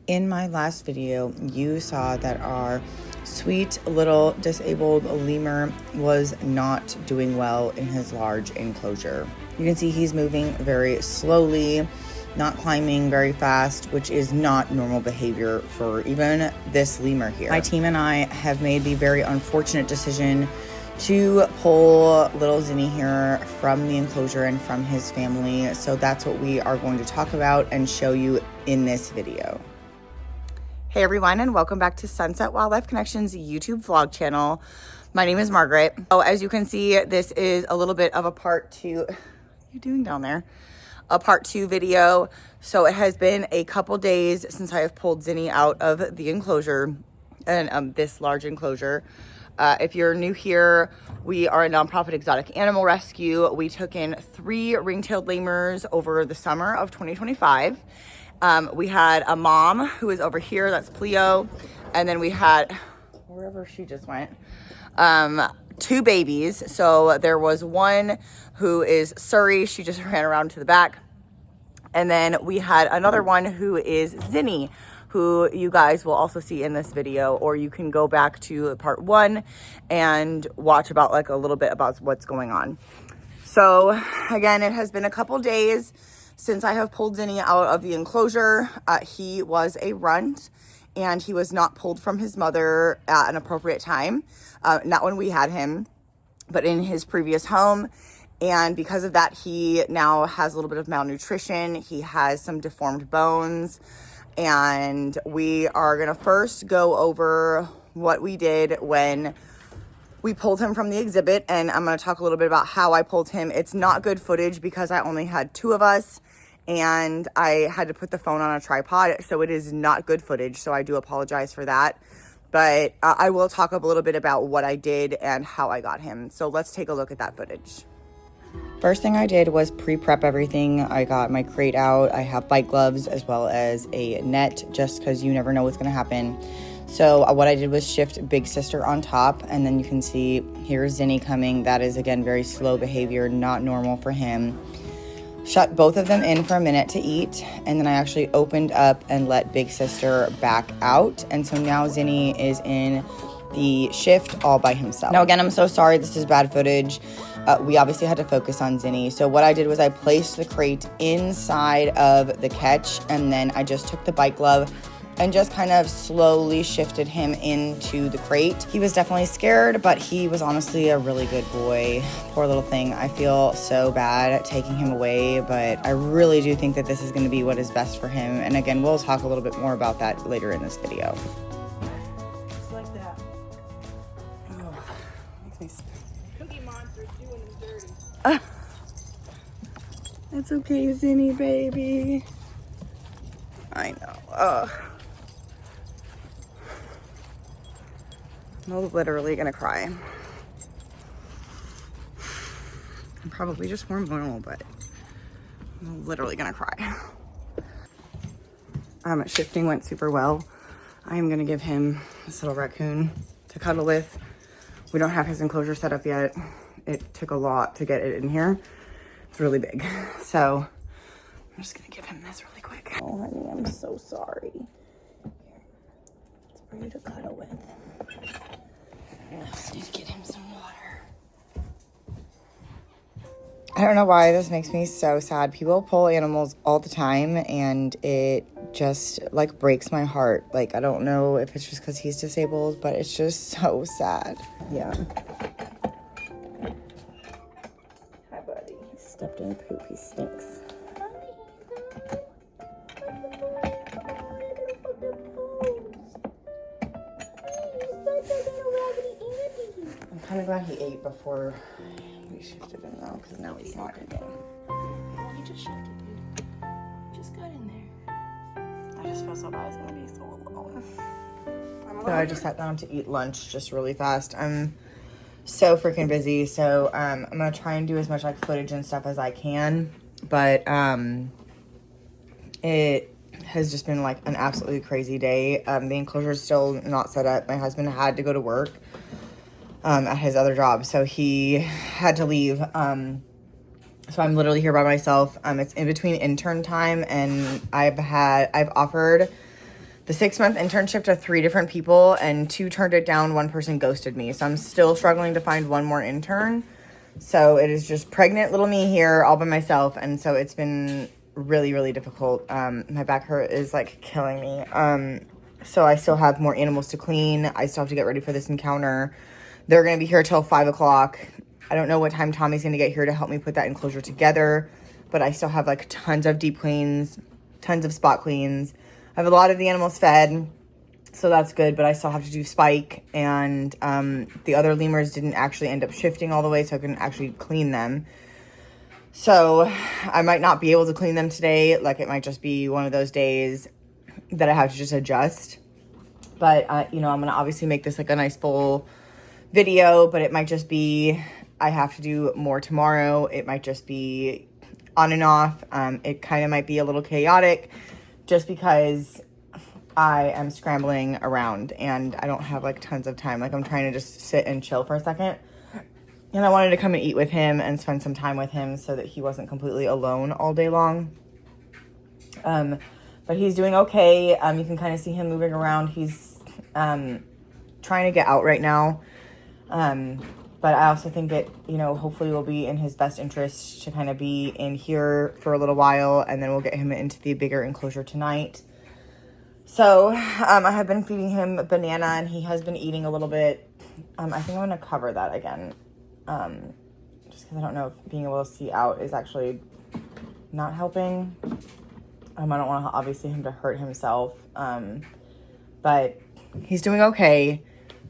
In my last video, you saw that our sweet little disabled lemur was not doing well in his large enclosure. You can see he's moving very slowly, not climbing very fast, which is not normal behavior for even this lemur here. My team and I have made the very unfortunate decision to pull little Zini here from the enclosure and from his family. So that's what we are going to talk about and show you in this video. Hey everyone, and welcome back to Sunset Wildlife Connections YouTube vlog channel. My name is Margaret. Oh, as you can see, this is a little bit of a part two. What are you doing down there? A part two video. So it has been a couple days since I have pulled Zini out of the enclosure and this large enclosure. If you're new here, we are a nonprofit exotic animal rescue. We took in 3 ring-tailed lemurs over the summer of 2025. We had a mom who is over here, that's Cleo, and then we had, wherever she just went, 2 babies. So there was one who is Surrey, she just ran around to the back, and then we had another one who is Zini, who you guys will also see in this video, or you can go back to part 1 and watch about like a little bit about what's going on. So again, it has been a couple days since I have pulled Zini out of the enclosure. He was a runt and he was not pulled from his mother at an appropriate time. Not when we had him, but in his previous home. And because of that, he now has a little bit of malnutrition. He has some deformed bones. And we are gonna first go over what we did when we pulled him from the exhibit, and I'm gonna talk a little bit about how I pulled him. It's not good footage because I only had 2 of us and I had to put the phone on a tripod, so it is not good footage, so I do apologize for that. But I will talk a little bit about what I did and how I got him. So let's take a look at that footage. First thing I did was pre-prep everything. I got my crate out. I have bite gloves as well as a net, just because you never know what's going to happen. So what I did was shift Big Sister on top, and then you can see here's Zini coming. That is, again, very slow behavior, not normal for him. Shut both of them in for a minute to eat, and then I actually opened up and let Big Sister back out. And so now Zini is in the shift all by himself. Now, again, I'm so sorry. This is bad footage. We obviously had to focus on Zini. So what I did was I placed the crate inside of the catch, and then I just took the bite glove and just kind of slowly shifted him into the crate. He was definitely scared, but he was honestly a really good boy. Poor little thing. I feel so bad taking him away, but I really do think that this is gonna be what is best for him. And again, we'll talk a little bit more about that later in this video. Just like that. Oh, makes me Cookie Monster's doing his dirty. It's okay, Zini, baby. I know. Ugh. I'm literally gonna cry. I'm probably just hormonal, but I'm literally gonna cry. Shifting went super well. I am gonna give him this little raccoon to cuddle with. We don't have his enclosure set up yet. It took a lot to get it in here. It's really big. So I'm just gonna give him this really quick. Oh, honey, I'm so sorry. It's for you to cuddle with. I just need to get him some water. I don't know why this makes me so sad. People pull animals all the time and it just like breaks my heart. Like, I don't know if it's just because he's disabled, but it's just so sad. Yeah. Hi, buddy. He stepped in poop. He stinks. I'm kind of glad he ate before we shifted him though, because now he's not eating. Oh, he just shifted, dude. Just got in there. I just feel so bad. He's gonna be so alone. So I just sat down to eat lunch just really fast. I'm so freaking busy, so I'm gonna try and do as much like footage and stuff as I can, but it has just been like an absolutely crazy day. The enclosure is still not set up. My husband had to go to work at his other job, so he had to leave. So I'm literally here by myself. It's in between intern time, and I've offered the 6-month internship to 3 different people, and 2 turned it down. 1 person ghosted me. So I'm still struggling to find 1 more intern. So it is just pregnant little me here all by myself. And so it's been really, really difficult. My back hurt is like killing me. So I still have more animals to clean. I still have to get ready for this encounter. They're going to be here till 5 o'clock. I don't know what time Tommy's going to get here to help me put that enclosure together. But I still have like tons of deep cleans, tons of spot cleans. I have a lot of the animals fed, so that's good, but I still have to do Spike, and the other lemurs didn't actually end up shifting all the way, so I couldn't actually clean them. So I might not be able to clean them today. Like, it might just be one of those days that I have to just adjust. But, you know, I'm going to obviously make this like a nice full video, but it might just be I have to do more tomorrow. It might just be on and off. It kind of might be a little chaotic, just because I am scrambling around and I don't have like tons of time. Like, I'm trying to just sit and chill for a second. And I wanted to come and eat with him and spend some time with him so that he wasn't completely alone all day long. But he's doing okay. You can kind of see him moving around. He's trying to get out right now. But I also think that, you know, hopefully will be in his best interest to kind of be in here for a little while, and then we'll get him into the bigger enclosure tonight. So, I have been feeding him banana, and he has been eating a little bit. I think I'm going to cover that again. Just because I don't know if being able to see out is actually not helping. I don't want, obviously, him to hurt himself. But he's doing okay.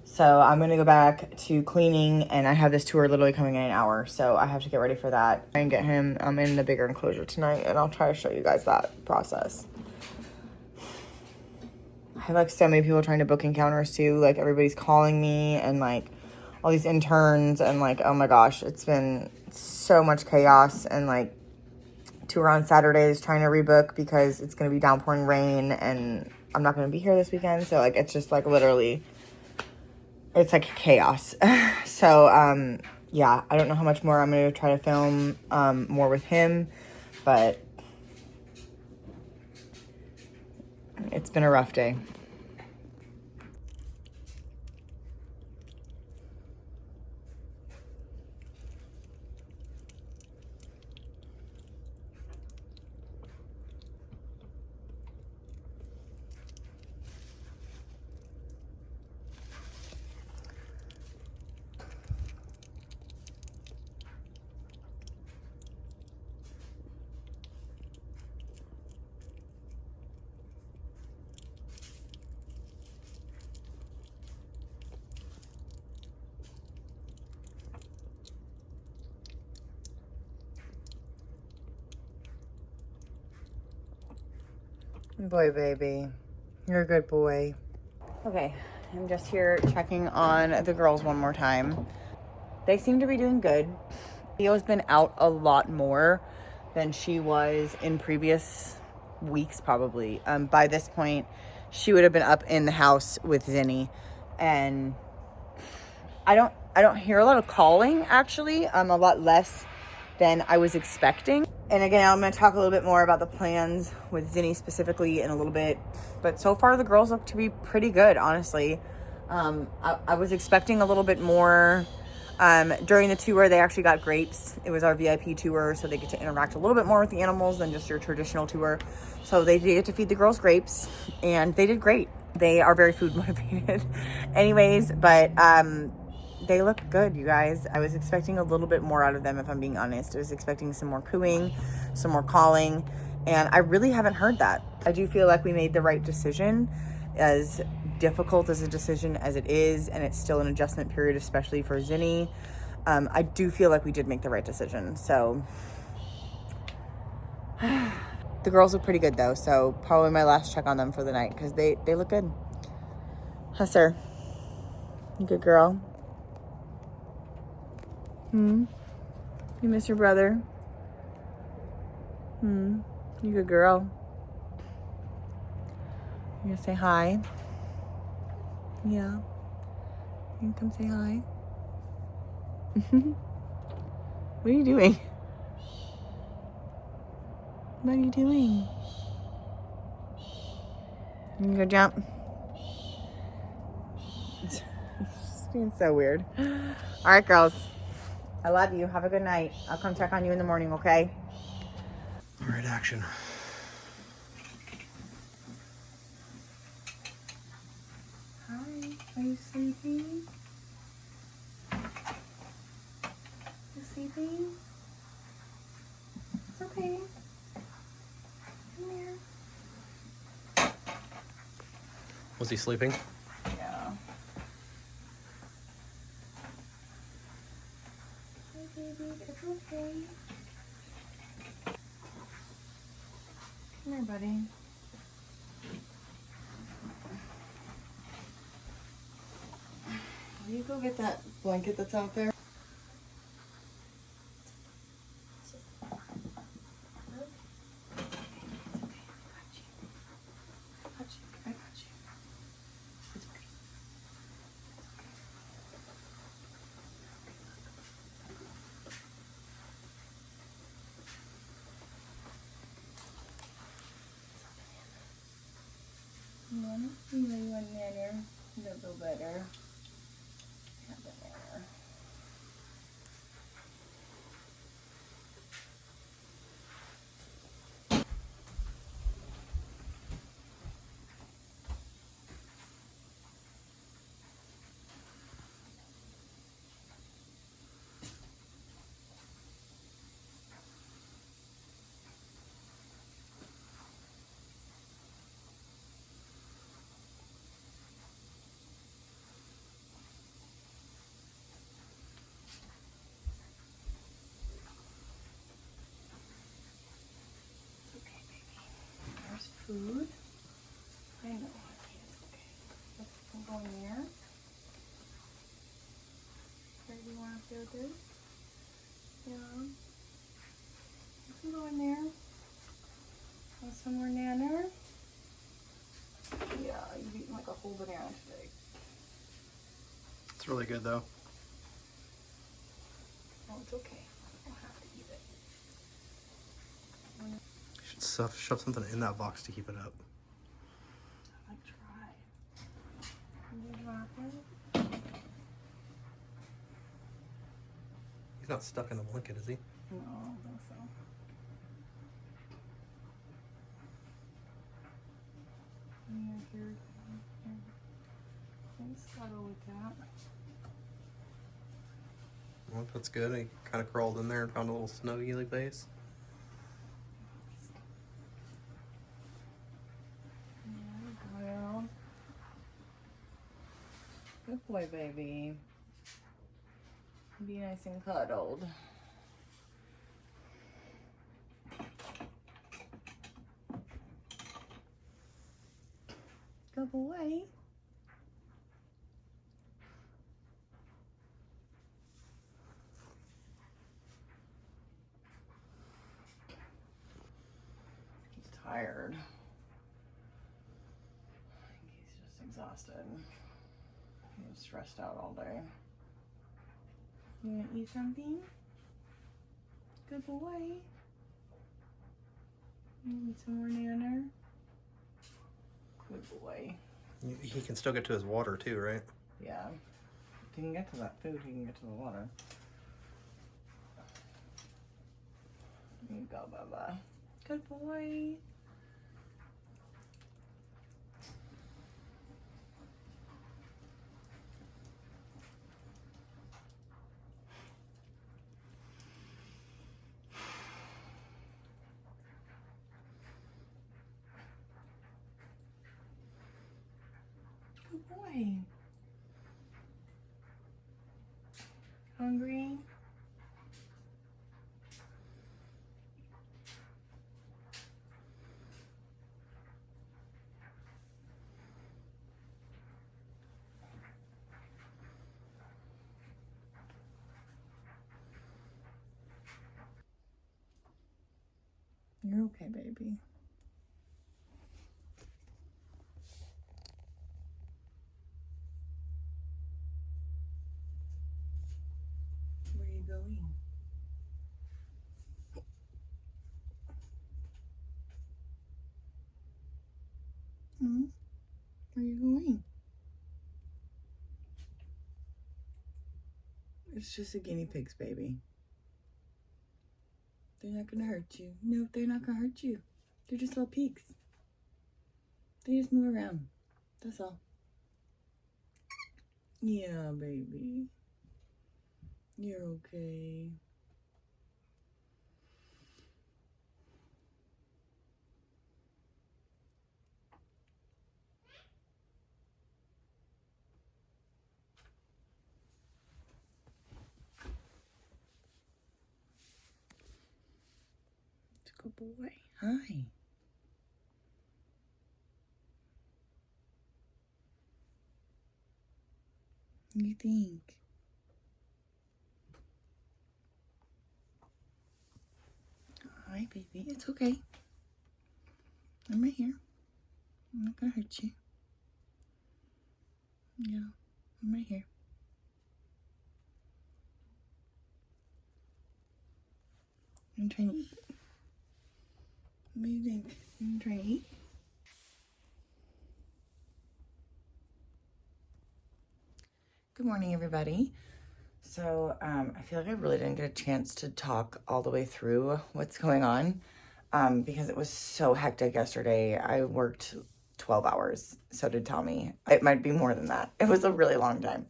So I'm going to go back to cleaning, and I have this tour literally coming in an hour. So I have to get ready for that and get him in the bigger enclosure tonight, and I'll try to show you guys that process. I have like so many people trying to book encounters too. Like, everybody's calling me, and like all these interns, and like, oh my gosh, it's been so much chaos. And like, tour on Saturdays trying to rebook because it's going to be downpouring rain, and I'm not going to be here this weekend. So like, it's just like literally, it's like chaos. So, yeah, I don't know how much more I'm going to try to film more with him, but it's been a rough day. Boy, baby. You're a good boy. Okay, I'm just here checking on the girls one more time. They seem to be doing good. Theo's been out a lot more than she was in previous weeks, probably. By this point, she would have been up in the house with Zini. And I don't hear a lot of calling, actually. A lot less than I was expecting. And again, I'm going to talk a little bit more about the plans with Zini specifically in a little bit. But so far, the girls look to be pretty good, honestly. I was expecting a little bit more. During the tour, they actually got grapes. It was our VIP tour, so they get to interact a little bit more with the animals than just your traditional tour. So they did get to feed the girls grapes, and they did great. They are very food motivated anyways, but they look good, you guys. I was expecting a little bit more out of them, if I'm being honest. I was expecting some more cooing, some more calling, and I really haven't heard that. I do feel like we made the right decision, as difficult as a decision as it is, and it's still an adjustment period, especially for Zini. I do feel like we did make the right decision. So the girls look pretty good though, so probably my last check on them for the night, because they look good. Husser, you good girl? You miss your brother? You good girl? You gonna say hi? Yeah. You can come say hi. What are you doing? What are you doing? You can go jump. It's being so weird. All right, girls. I love you. Have a good night. I'll come check on you in the morning, okay? All right, action. Hi. Are you sleeping? You sleeping? It's okay. Come here. Was he sleeping? Yeah. Hi, baby. It's okay. Come here, buddy. Will you go get that blanket that's out there? I got you. It's okay. You want it? You know you want banana? You'll feel better. Have banana. It's okay, baby. There's food. I know. It's okay. Let's go in there. Where do you want to go this? Yeah. You can go in there. Want some more nanner? Yeah, you've eaten like a whole banana today. It's really good though. Oh, it's okay. I don't have to eat it. You should shove something in that box to keep it up. I try. Can you drop it? He's not stuck in the blanket, is he? No, I don't think so. Yeah, here. Thanks, cuddle with that. Well, that's good. He kind of crawled in there and found a little snuggy place. Well, good boy, baby. Be nice and cuddled. Good boy. He's tired. I think he's just exhausted. He was stressed out all day. You wanna eat something? Good boy. You need some more nanner? Good boy. He can still get to his water too, right? Yeah. If he can get to that food, he can get to the water. There you go, Bubba. Good boy. Good boy. Hungry? You're okay, baby. Where are you going? Hmm? It's just a guinea pig's baby. They're not gonna hurt you. No, they're not gonna hurt you. They're just little pigs. They just move around. That's all. Yeah, baby. You're okay. It's a good boy. Hi. What do you think? Hi, baby. It's okay. I'm right here. I'm not gonna hurt you. Yeah, I'm right here. I'm trying to eat. What do you think? I'm trying to eat. Good morning, everybody. So I feel like I really didn't get a chance to talk all the way through what's going on because it was so hectic yesterday. I worked 12 hours, so did Tommy. It might be more than that. It was a really long time.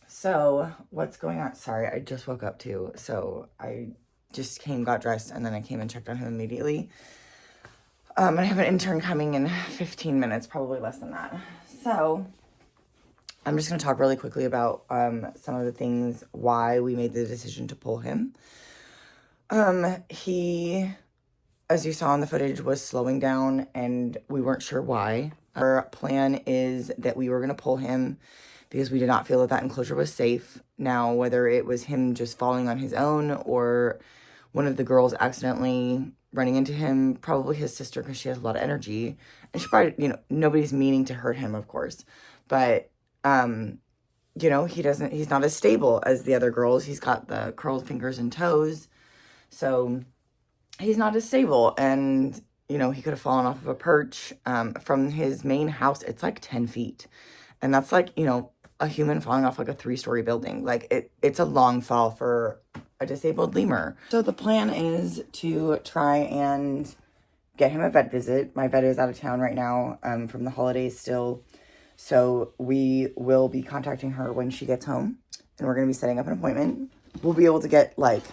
So what's going on? Sorry, I just woke up too. So I just got dressed, and then I came and checked on him immediately. I have an intern coming in 15 minutes, probably less than that. So I'm just going to talk really quickly about some of the things why we made the decision to pull him. He, as you saw in the footage, was slowing down, and we weren't sure why. Our plan is that we were going to pull him because we did not feel that that enclosure was safe. Now, whether it was him just falling on his own or one of the girls accidentally running into him, probably his sister, because she has a lot of energy, and she probably, nobody's meaning to hurt him, of course, but he's not as stable as the other girls. He's got the curled fingers and toes, so he's not as stable, and he could have fallen off of a perch from his main house. It's like 10 feet, and that's like a human falling off like a 3-story building. Like it's a long fall for a disabled lemur. So the plan is to try and get him a vet visit. My vet is out of town right now from the holidays still. So we will be contacting her when she gets home, and we're going to be setting up an appointment. We'll be able to get like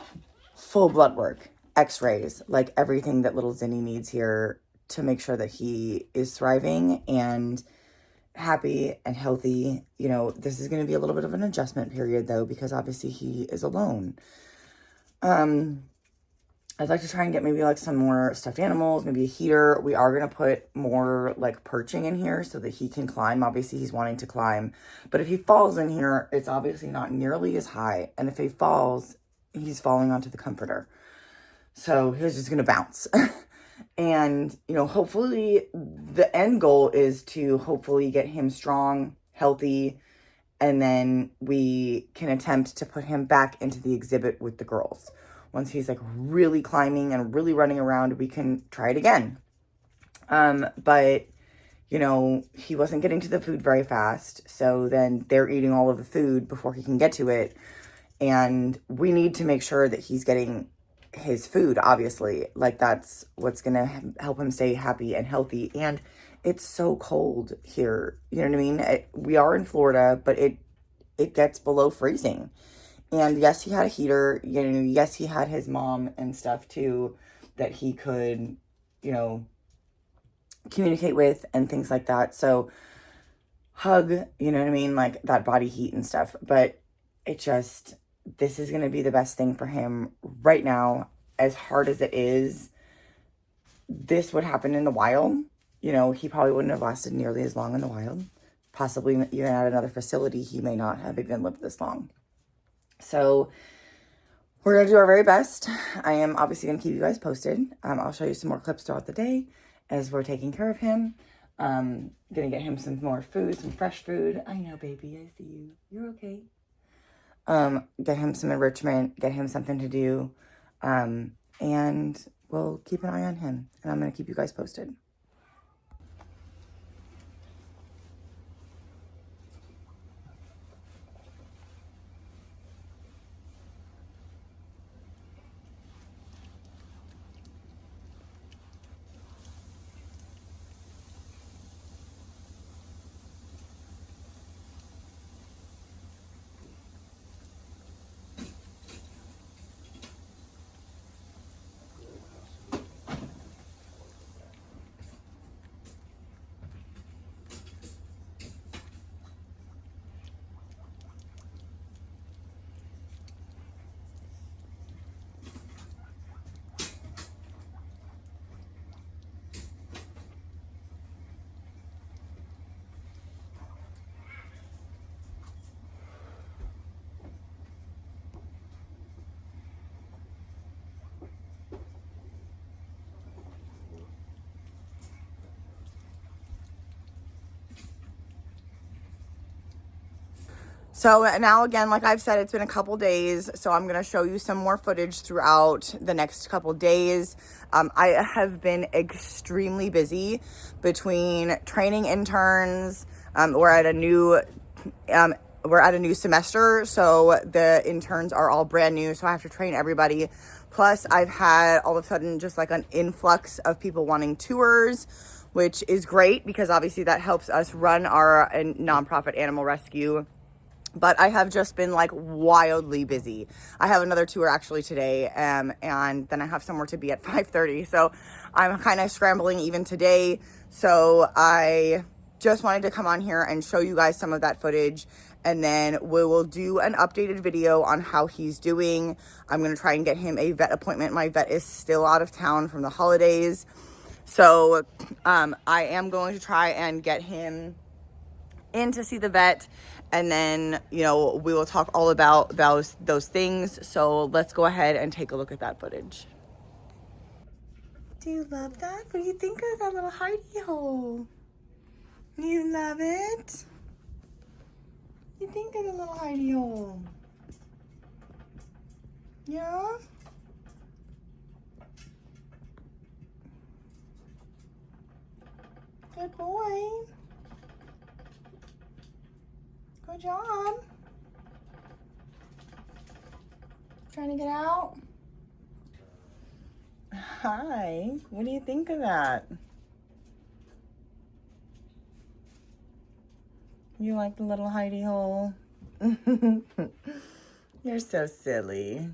full blood work, x-rays, like everything that little Zini needs here to make sure that he is thriving and happy and healthy. This is going to be a little bit of an adjustment period though, because obviously he is alone. I'd like to try and get maybe like some more stuffed animals, maybe a heater. We are going to put more like perching in here so that he can climb. Obviously he's wanting to climb, but if he falls in here, it's obviously not nearly as high. And if he falls, he's falling onto the comforter. So he's just going to bounce. And, hopefully the end goal is to hopefully get him strong, healthy, and then we can attempt to put him back into the exhibit with the girls. Once he's like really climbing and really running around, we can try it again. But, he wasn't getting to the food very fast. So then they're eating all of the food before he can get to it. And we need to make sure that he's getting his food, obviously. Like that's what's going to help him stay happy and healthy. And it's so cold here. You know what I mean? We are in Florida, but it gets below freezing. And yes, he had a heater, yes, he had his mom and stuff too, that he could, communicate with and things like that. So hug, like that body heat and stuff. But this is going to be the best thing for him right now. As hard as it is, this would happen in the wild. He probably wouldn't have lasted nearly as long in the wild. Possibly even at another facility, he may not have even lived this long. So we're going to do our very best. I am obviously going to keep you guys posted. I'll show you some more clips throughout the day as we're taking care of him. Going to get him some more food, some fresh food. I know, baby, I see you. You're okay. Get him some enrichment, get him something to do. And we'll keep an eye on him. And I'm going to keep you guys posted. So now again, like I've said, it's been a couple days, so I'm going to show you some more footage throughout the next couple days. I have been extremely busy between training interns. We're at a new semester, so the interns are all brand new, so I have to train everybody. Plus, I've had all of a sudden just like an influx of people wanting tours, which is great because obviously that helps us run our nonprofit animal rescue. But I have just been like wildly busy. I have another tour actually today, and then I have somewhere to be at 5:30. So I'm kind of scrambling even today. So I just wanted to come on here and show you guys some of that footage, and then we will do an updated video on how he's doing. I'm going to try and get him a vet appointment. My vet is still out of town from the holidays. So I am going to try and get him in to see the vet, and then, you know, we will talk all about those things. So let's go ahead and take a look at that footage. Do you love that? What do you think of that little hidey hole? You love it? You think of the little hidey hole? Yeah? Good boy. Good job. Trying to get out? Hi. What do you think of that? You like the little hidey hole? You're so silly.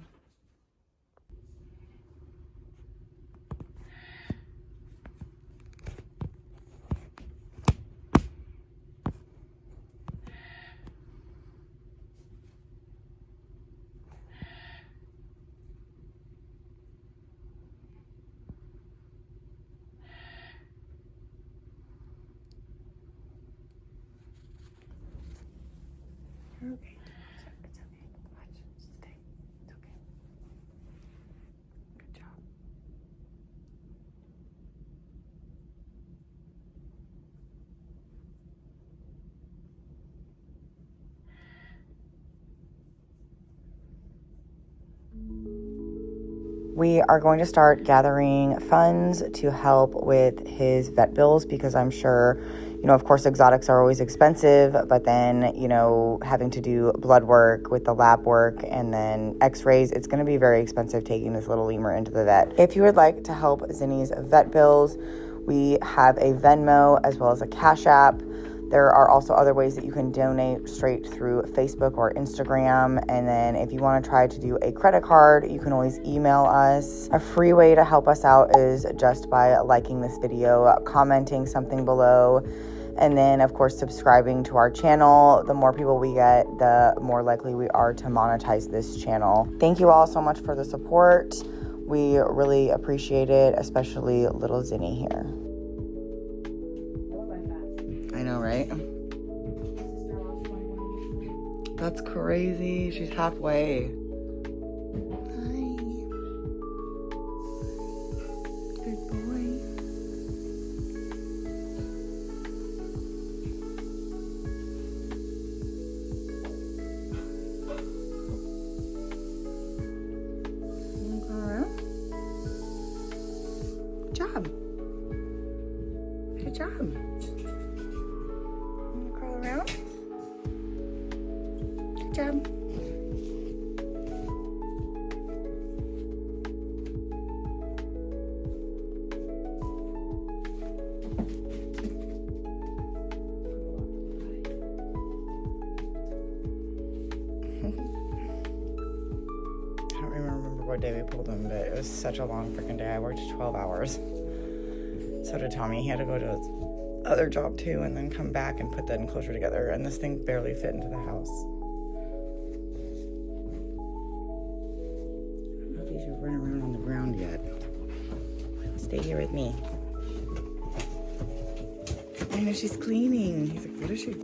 Okay. It's okay. Watch. Stay. It's okay. Good job. We are going to start gathering funds to help with his vet bills because I'm sure, you know, of course, exotics are always expensive, but then, you know, having to do blood work with the lab work and then x-rays, it's going to be very expensive taking this little lemur into the vet. If you would like to help Zini's vet bills, we have a Venmo as well as a CashApp. There are also other ways that you can donate straight through Facebook or Instagram. And then if you want to try to do a credit card, you can always email us. A free way to help us out is just by liking this video, commenting something below, and then of course subscribing to our channel. The more people we get, the more likely we are to monetize this channel. Thank you all so much for the support. We really appreciate it, especially little Zini here. I know, right? That's crazy. She's halfway. Hi. Good boy. Good job. Good job. Crawl around. Good job. I don't remember what day we pulled him, but it was such a long freaking day. I worked 12 hours. So did Tommy. He had to go to his other job too and then come back and put the enclosure together, and this thing barely fit into the house. I don't know if he should run around on the ground yet. Stay here with me. I know she's cleaning. He's like, what is she